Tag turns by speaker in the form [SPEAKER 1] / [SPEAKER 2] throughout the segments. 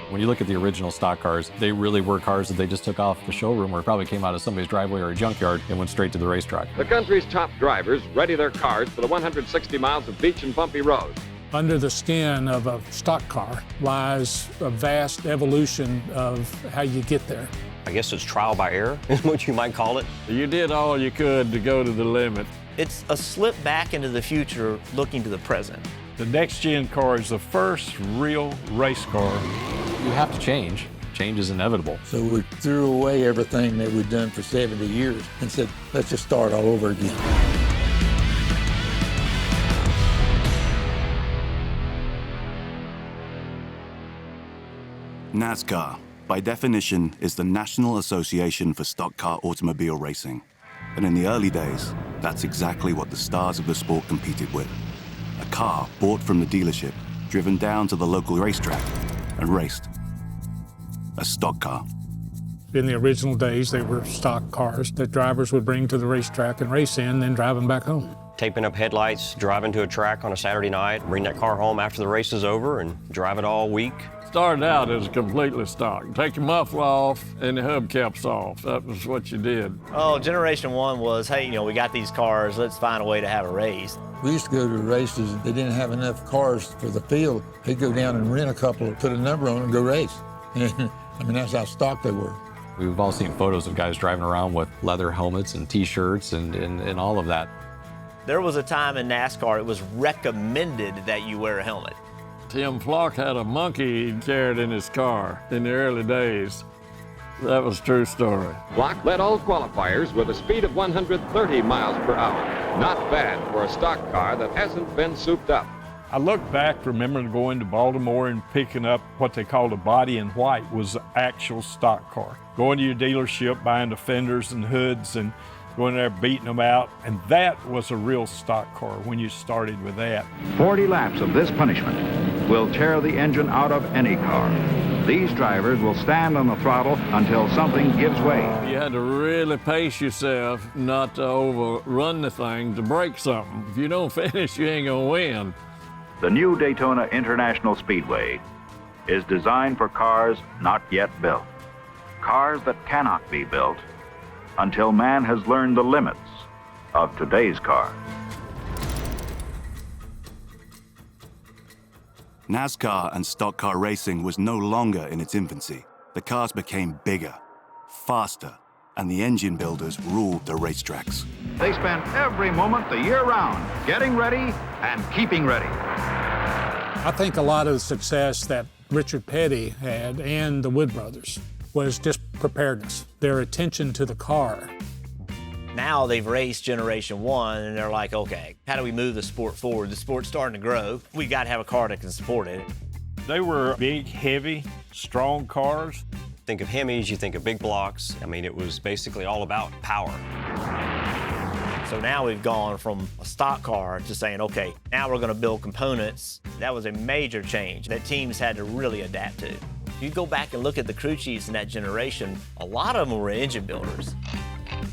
[SPEAKER 1] When you look at the original stock cars, they really were cars that they just took off the showroom or probably came out of somebody's driveway or a junkyard and went straight to the racetrack.
[SPEAKER 2] The country's top drivers ready their cars for the 160 miles of beach and bumpy roads.
[SPEAKER 3] Under the skin of a stock car lies a vast evolution of how you get there.
[SPEAKER 4] I guess it's trial by error, is what you might call it.
[SPEAKER 5] You did all you could to go to the limit.
[SPEAKER 6] It's a slip back into the future, looking to the present.
[SPEAKER 5] The next-gen car is the first real race car.
[SPEAKER 1] You have to change. Change is inevitable.
[SPEAKER 7] So we threw away everything that we'd done for 70 years and said, let's just start all over again.
[SPEAKER 8] NASCAR, by definition, is the National Association for Stock Car Automobile Racing. And in the early days, that's exactly what the stars of the sport competed with. A car bought from the dealership, driven down to the local racetrack, and raced. A stock car.
[SPEAKER 3] In the original days, they were stock cars that drivers would bring to the racetrack and race in, then drive them back home.
[SPEAKER 4] Taping up headlights, driving to a track on a Saturday night, bring that car home after the race is over and drive it all week.
[SPEAKER 5] Started out as completely stock. Take your muffler off and the hubcaps off. That was what you did.
[SPEAKER 6] Oh, Generation 1 was, hey, we got these cars, let's find a way to have a race.
[SPEAKER 7] We used to go to races, they didn't have enough cars for the field. They'd go down and rent a couple, put a number on them, and go race. I mean, that's how stock they were.
[SPEAKER 1] We've all seen photos of guys driving around with leather helmets and T-shirts and all of that.
[SPEAKER 6] There was a time in NASCAR it was recommended that you wear a helmet.
[SPEAKER 5] Tim Flock had a monkey he carried in his car in the early days. That was a true story.
[SPEAKER 2] Block led all qualifiers with a speed of 130 miles per hour. Not bad for a stock car that hasn't been souped up.
[SPEAKER 5] I look back, remembering going to Baltimore and picking up what they called a body in white was an actual stock car. Going to your dealership, buying the fenders and hoods and going there beating them out, and that was a real stock car when you started with that.
[SPEAKER 9] 40 laps of this punishment will tear the engine out of any car. These drivers will stand on the throttle until something gives way.
[SPEAKER 5] You had to really pace yourself not to overrun the thing to break something. If you don't finish, you ain't gonna win.
[SPEAKER 9] The new Daytona International Speedway is designed for cars not yet built. Cars that cannot be built until man has learned the limits of today's car.
[SPEAKER 8] NASCAR and stock car racing was no longer in its infancy. The cars became bigger, faster, and the engine builders ruled the racetracks.
[SPEAKER 9] They spent every moment the year round getting ready and keeping ready.
[SPEAKER 3] I think a lot of the success that Richard Petty had and the Wood brothers was just preparedness, their attention to the car.
[SPEAKER 6] Now they've raced Generation 1 and they're like, okay, how do we move the sport forward? The sport's starting to grow. We got to have a car that can support it.
[SPEAKER 5] They were big, heavy, strong cars.
[SPEAKER 4] Think of Hemis, you think of big blocks. I mean, it was basically all about power.
[SPEAKER 6] So now we've gone from a stock car to saying, okay, now we're going to build components. That was a major change that teams had to really adapt to. You go back and look at the crew chiefs in that generation, a lot of them were engine builders.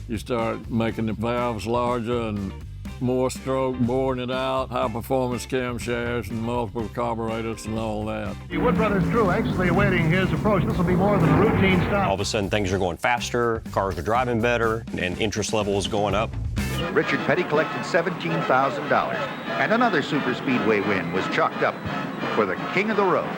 [SPEAKER 5] You start making the valves larger and more stroke, boring it out, high-performance camshafts and multiple carburetors and all that.
[SPEAKER 10] The Wood Brothers crew anxiously awaiting his approach. This will be more than a routine stop.
[SPEAKER 4] All of a sudden, things are going faster, cars are driving better, and interest level is going up.
[SPEAKER 9] Richard Petty collected $17,000, and another super speedway win was chalked up for the king of the road.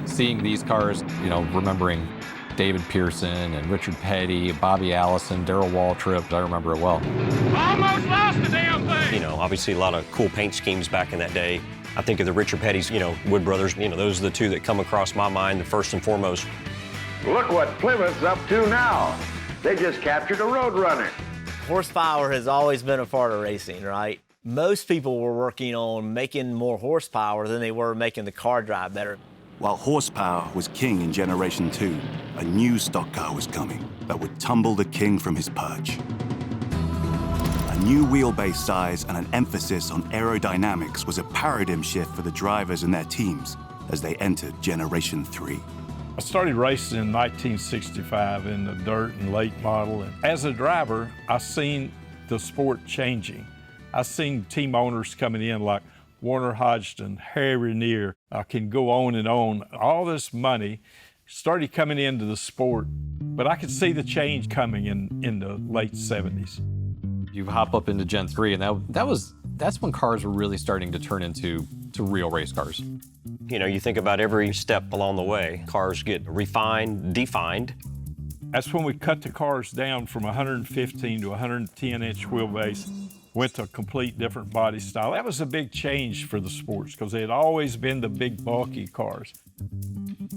[SPEAKER 1] Seeing these cars, remembering David Pearson and Richard Petty, Bobby Allison, Darrell Waltrip, I remember it well.
[SPEAKER 10] Almost lost the damn thing!
[SPEAKER 4] Obviously a lot of cool paint schemes back in that day. I think of the Richard Petty's, Wood Brothers, those are the two that come across my mind, the first and foremost.
[SPEAKER 9] Look what Plymouth's up to now. They just captured a Roadrunner.
[SPEAKER 6] Horsepower has always been a part of racing, right? Most people were working on making more horsepower than they were making the car drive better.
[SPEAKER 8] While horsepower was king in Generation 2, a new stock car was coming that would tumble the king from his perch. A new wheelbase size and an emphasis on aerodynamics was a paradigm shift for the drivers and their teams as they entered Generation 3.
[SPEAKER 5] I started racing in 1965 in the dirt and late model. And as a driver, I seen the sport changing. I seen team owners coming in like, Warner Hodgson, Harry Renier, I can go on and on. All this money started coming into the sport, but I could see the change coming in the late 70s.
[SPEAKER 1] You hop up into Gen 3, and that's when cars were really starting to turn into real race cars.
[SPEAKER 4] You know, you think about every step along the way, cars get refined, defined.
[SPEAKER 5] That's when we cut the cars down from 115 to 110-inch wheelbase, went to a complete different body style. That was a big change for the sports because they had always been the big, bulky cars.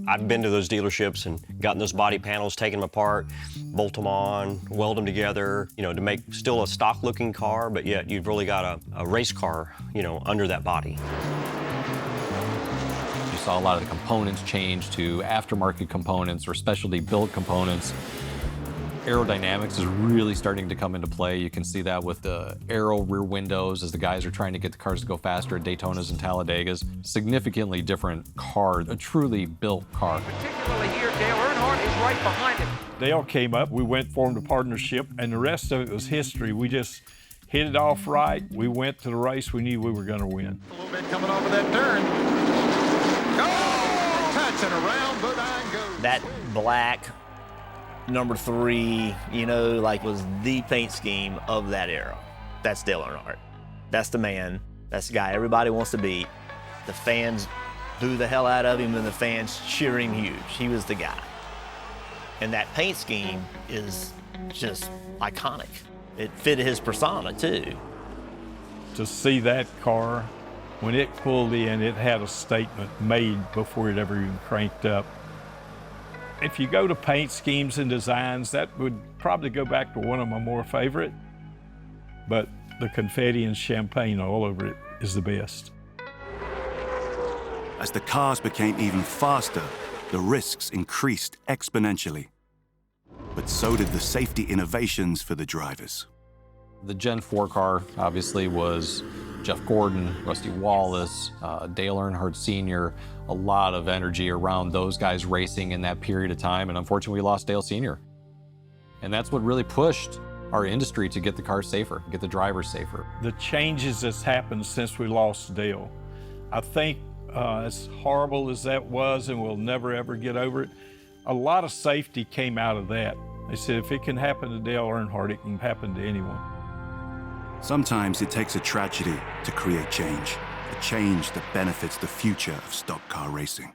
[SPEAKER 4] I've been to those dealerships and gotten those body panels, taken them apart, bolt them on, weld them together, you know, to make still a stock-looking car, but yet you've really got a race car, you know, under that body.
[SPEAKER 1] You saw a lot of the components change to aftermarket components or specialty built components. Aerodynamics is really starting to come into play. You can see that with the aero rear windows as the guys are trying to get the cars to go faster at Daytonas and Talladegas. Significantly different car, a truly built car.
[SPEAKER 11] Particularly here, Dale Earnhardt is right behind him.
[SPEAKER 5] Dale came up, we formed a partnership, and the rest of it was history. We just hit it off right. We went to the race, we knew we were gonna win.
[SPEAKER 10] A little bit coming off of that turn. Oh, touch and around the nine goes.
[SPEAKER 6] That black number 3, you know, like was the paint scheme of that era. That's Dale Earnhardt. That's the man. That's the guy everybody wants to beat. The fans boo the hell out of him and the fans cheer him huge. He was the guy. And that paint scheme is just iconic. It fitted his persona too.
[SPEAKER 5] To see that car, when it pulled in, it had a statement made before it ever even cranked up. If you go to paint schemes and designs, that would probably go back to one of my more favorite, but the confetti and champagne all over it is the best.
[SPEAKER 8] As the cars became even faster, the risks increased exponentially. But so did the safety innovations for the drivers.
[SPEAKER 1] The Gen 4 car obviously was Jeff Gordon, Rusty Wallace, Dale Earnhardt Sr., a lot of energy around those guys racing in that period of time, and unfortunately we lost Dale Sr. And that's what really pushed our industry to get the cars safer, get the drivers safer.
[SPEAKER 5] The changes that's happened since we lost Dale, I think as horrible as that was, and we'll never ever get over it, a lot of safety came out of that. They said if it can happen to Dale Earnhardt, it can happen to anyone.
[SPEAKER 8] Sometimes it takes a tragedy to create change, a change that benefits the future of stock car racing.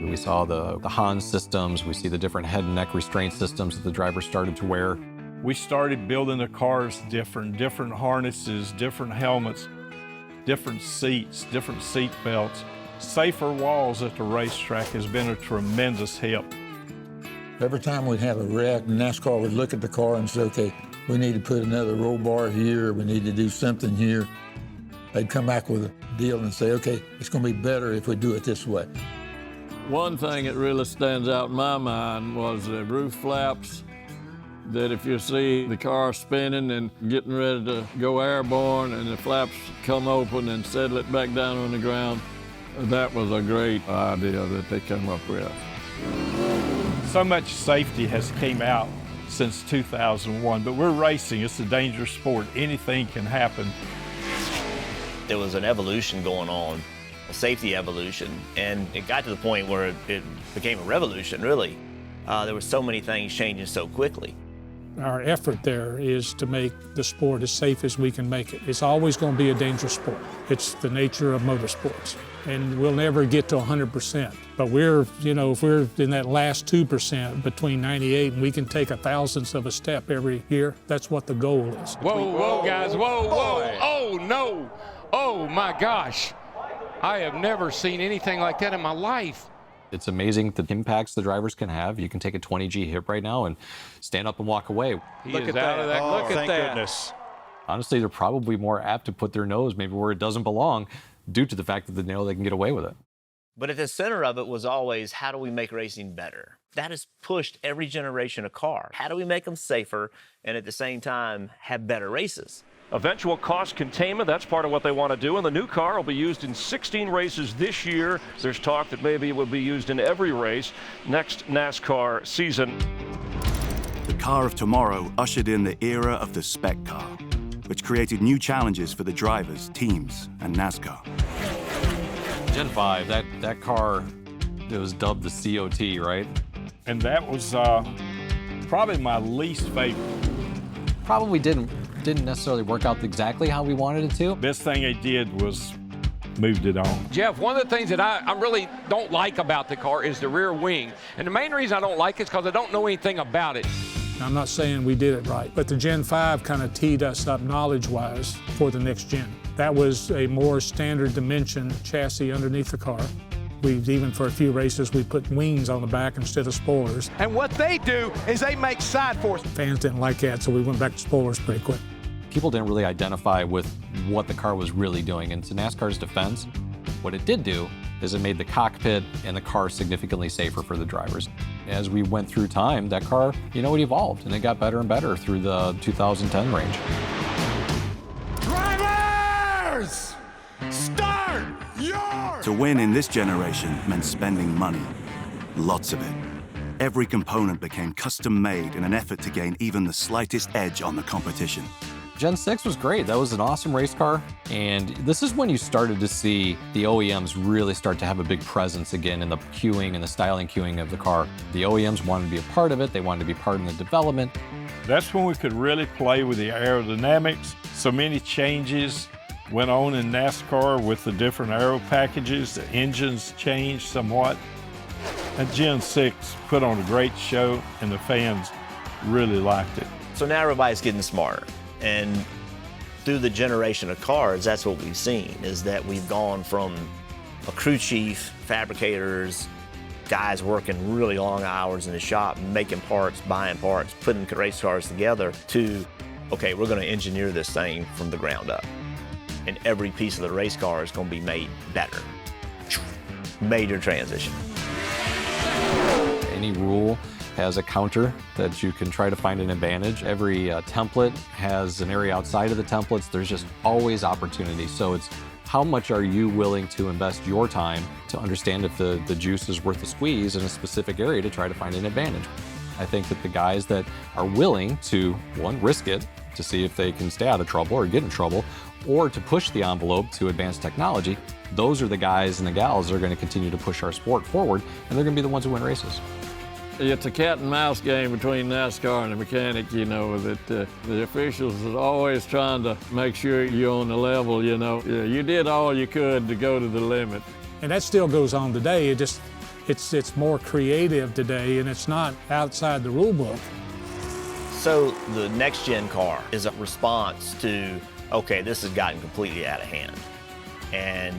[SPEAKER 1] We saw the Hans systems, we see the different head and neck restraint systems that the drivers started to wear.
[SPEAKER 5] We started building the cars different harnesses, different helmets, different seats, different seat belts. Safer walls at the racetrack has been a tremendous help.
[SPEAKER 7] Every time we'd have a wreck, NASCAR would look at the car and say, okay, we need to put another roll bar here, we need to do something here. They'd come back with a deal and say, okay, it's going to be better if we do it this way.
[SPEAKER 12] One thing that really stands out in my mind was the roof flaps, that if you see the car spinning and getting ready to go airborne and the flaps come open and settle it back down on the ground, that was a great idea that they came up with.
[SPEAKER 5] So much safety has came out since 2001, but we're racing. It's a dangerous sport. Anything can happen.
[SPEAKER 6] There was an evolution going on, a safety evolution, and it got to the point where it became a revolution, really. There were so many things changing so quickly.
[SPEAKER 3] Our effort there is to make the sport as safe as we can make it. It's always going to be a dangerous sport. It's the nature of motorsports. And we'll never get to 100%. But we're, you know, if we're in that last 2% between 98 and we can take 1,000th of a step every year, that's what the goal is.
[SPEAKER 11] Whoa, whoa, guys, whoa, whoa. Oh, no. Oh, my gosh. I have never seen anything like that in my life.
[SPEAKER 1] It's amazing the impacts the drivers can have. You can take a 20G hit right now and stand up and walk away.
[SPEAKER 11] Look at that. Look at
[SPEAKER 4] Thank
[SPEAKER 11] that.
[SPEAKER 4] goodness.
[SPEAKER 1] Honestly, they're probably more apt to put their nose maybe where it doesn't belong due to the fact that they know they can get away with it.
[SPEAKER 6] But at the center of it was always, how do we make racing better? That has pushed every generation of car. How do we make them safer and at the same time have better races?
[SPEAKER 13] Eventual cost containment, that's part of what they want to do, and the new car will be used in 16 races this year. There's talk that maybe it will be used in every race next NASCAR season.
[SPEAKER 8] The car of tomorrow ushered in the era of the spec car, which created new challenges for the drivers, teams, and NASCAR.
[SPEAKER 1] Gen 5, that car, it was dubbed the COT, right?
[SPEAKER 5] And that was probably my least favorite.
[SPEAKER 1] Probably didn't necessarily work out exactly how we wanted it to.
[SPEAKER 5] Best thing they did was moved it on.
[SPEAKER 11] Jeff, one of the things that I really don't like about the car is the rear wing. And the main reason I don't like it is because I don't know anything about it.
[SPEAKER 3] I'm not saying we did it right, but the Gen 5 kind of teed us up knowledge-wise for the next gen. That was a more standard dimension chassis underneath the car. Even for a few races, we put wings on the back instead of spoilers.
[SPEAKER 10] And what they do is they make side force.
[SPEAKER 3] Fans didn't like that, so we went back to spoilers pretty quick.
[SPEAKER 1] People didn't really identify with what the car was really doing. And to NASCAR's defense, what it did do is it made the cockpit and the car significantly safer for the drivers. As we went through time, that car, it evolved and it got better and better through the 2010 range.
[SPEAKER 10] Drivers, start your...
[SPEAKER 8] To win in this generation meant spending money, lots of it. Every component became custom made in an effort to gain even the slightest edge on the competition.
[SPEAKER 1] Gen 6 was great. That was an awesome race car. And this is when you started to see the OEMs really start to have a big presence again in the queuing and the styling queuing of the car. The OEMs wanted to be a part of it. They wanted to be part in the development.
[SPEAKER 5] That's when we could really play with the aerodynamics. So many changes went on in NASCAR with the different aero packages. The engines changed somewhat. And Gen 6 put on a great show, and the fans really liked it.
[SPEAKER 6] So now everybody's getting smarter. And through the generation of cars, that's what we've seen, is that we've gone from a crew chief, fabricators, guys working really long hours in the shop, making parts, buying parts, putting race cars together, to, okay, we're gonna engineer this thing from the ground up. And every piece of the race car is gonna be made better. Major transition.
[SPEAKER 1] Any rule has a counter that you can try to find an advantage. Every template has an area outside of the templates. There's just always opportunity. So it's how much are you willing to invest your time to understand if the juice is worth the squeeze in a specific area to try to find an advantage. I think that the guys that are willing to, one, risk it to see if they can stay out of trouble or get in trouble, or to push the envelope to advanced technology, those are the guys and the gals that are going to continue to push our sport forward, and they're going to be the ones who win races.
[SPEAKER 12] It's a cat and mouse game between NASCAR and the mechanic, that the officials are always trying to make sure you're on the level, You did all you could to go to the limit.
[SPEAKER 3] And that still goes on today. It's more creative today, and it's not outside the rule book.
[SPEAKER 6] So the next gen car is a response to, okay, this has gotten completely out of hand. And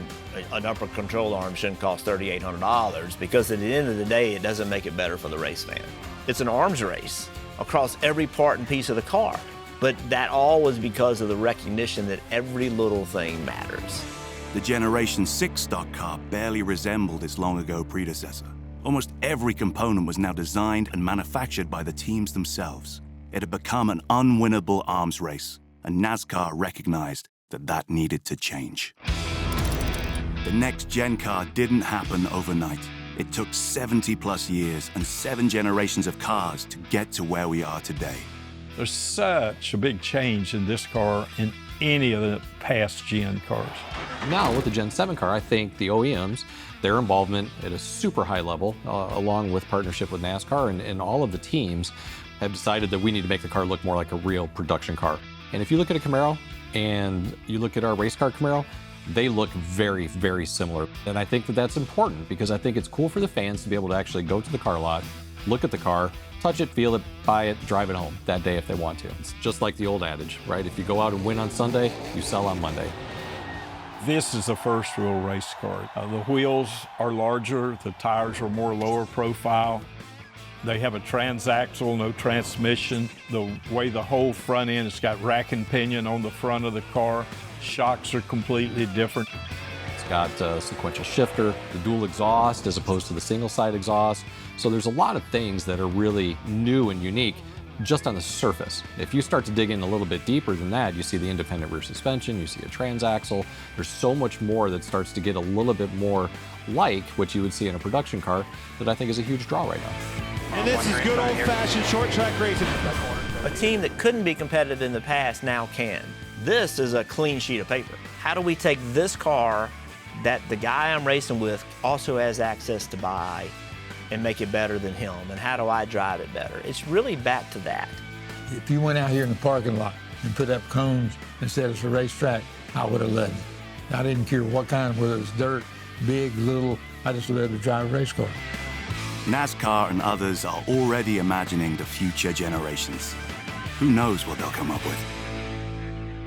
[SPEAKER 6] an upper control arm shouldn't cost $3,800, because at the end of the day, it doesn't make it better for the race fan. It's an arms race across every part and piece of the car. But that all was because of the recognition that every little thing matters.
[SPEAKER 8] The Generation 6 stock car barely resembled its long-ago predecessor. Almost every component was now designed and manufactured by the teams themselves. It had become an unwinnable arms race, and NASCAR recognized that needed to change. The next gen car didn't happen overnight. It took 70+ years and 7 generations of cars to get to where we are today.
[SPEAKER 5] There's such a big change in this car in any of the past gen cars.
[SPEAKER 1] Now with the Gen 7 car, I think the OEMs, their involvement at a super high level, along with partnership with NASCAR and all of the teams, have decided that we need to make the car look more like a real production car. And if you look at a Camaro and you look at our race car Camaro, they look very, very similar. And I think that that's important, because I think it's cool for the fans to be able to actually go to the car lot, look at the car, touch it, feel it, buy it, drive it home that day if they want to. It's just like the old adage, right? If you go out and win on Sunday, you sell on Monday.
[SPEAKER 5] This is the first real race car. The wheels are larger, the tires are more lower profile. They have a transaxle, no transmission. The way the whole front end, it's got rack and pinion on the front of the car. Shocks are completely different.
[SPEAKER 1] It's got a sequential shifter, the dual exhaust as opposed to the single side exhaust. So there's a lot of things that are really new and unique just on the surface. If you start to dig in a little bit deeper than that, you see the independent rear suspension, you see a transaxle. There's so much more that starts to get a little bit more like what you would see in a production car that I think is a huge draw right now.
[SPEAKER 10] And this is good old-fashioned short track racing.
[SPEAKER 6] A team that couldn't be competitive in the past now can. This is a clean sheet of paper. How do we take this car that the guy I'm racing with also has access to buy and make it better than him? And how do I drive it better? It's really back to that.
[SPEAKER 7] If you went out here in the parking lot and put up cones and said it's a racetrack, I would have let it. I didn't care what kind, whether it's dirt, big, little, I just let it drive a race car.
[SPEAKER 8] NASCAR and others are already imagining the future generations. Who knows what they'll come up with?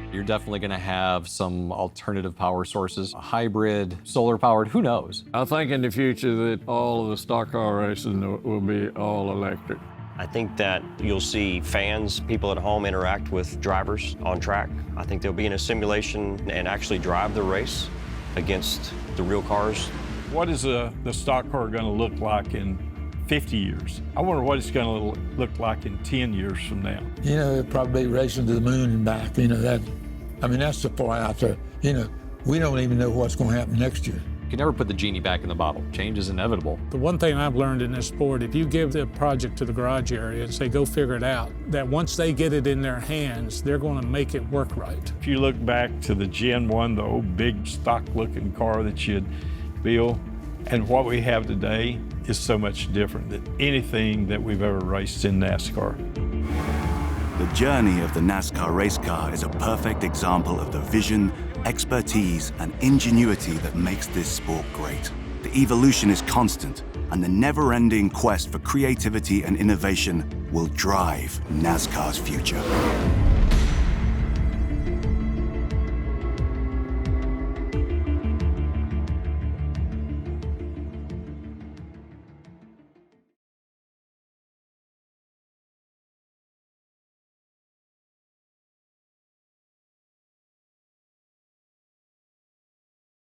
[SPEAKER 1] You're definitely going to have some alternative power sources, a hybrid, solar powered, who knows?
[SPEAKER 12] I think in the future that all of the stock car racing will be all electric.
[SPEAKER 4] I think that you'll see fans, people at home interact with drivers on track. I think they'll be in a simulation and actually drive the race against the real cars.
[SPEAKER 5] What is the stock car going to look like in 50 years? I wonder what it's going to look like in 10 years from now.
[SPEAKER 7] You know, it'll probably be racing to the moon and back. You know, that's so far out there. You know, we don't even know what's going to happen next year.
[SPEAKER 1] You can never put the genie back in the bottle. Change is inevitable.
[SPEAKER 3] The one thing I've learned in this sport, if you give the project to the garage area and say, go figure it out, that once they get it in their hands, they're going to make it work right.
[SPEAKER 5] If you look back to the Gen 1, the old big stock-looking car that you'd build, and what we have today is so much different than anything that we've ever raced in NASCAR.
[SPEAKER 8] The journey of the NASCAR race car is a perfect example of the vision, expertise, and ingenuity that makes this sport great. The evolution is constant, and the never-ending quest for creativity and innovation will drive NASCAR's future.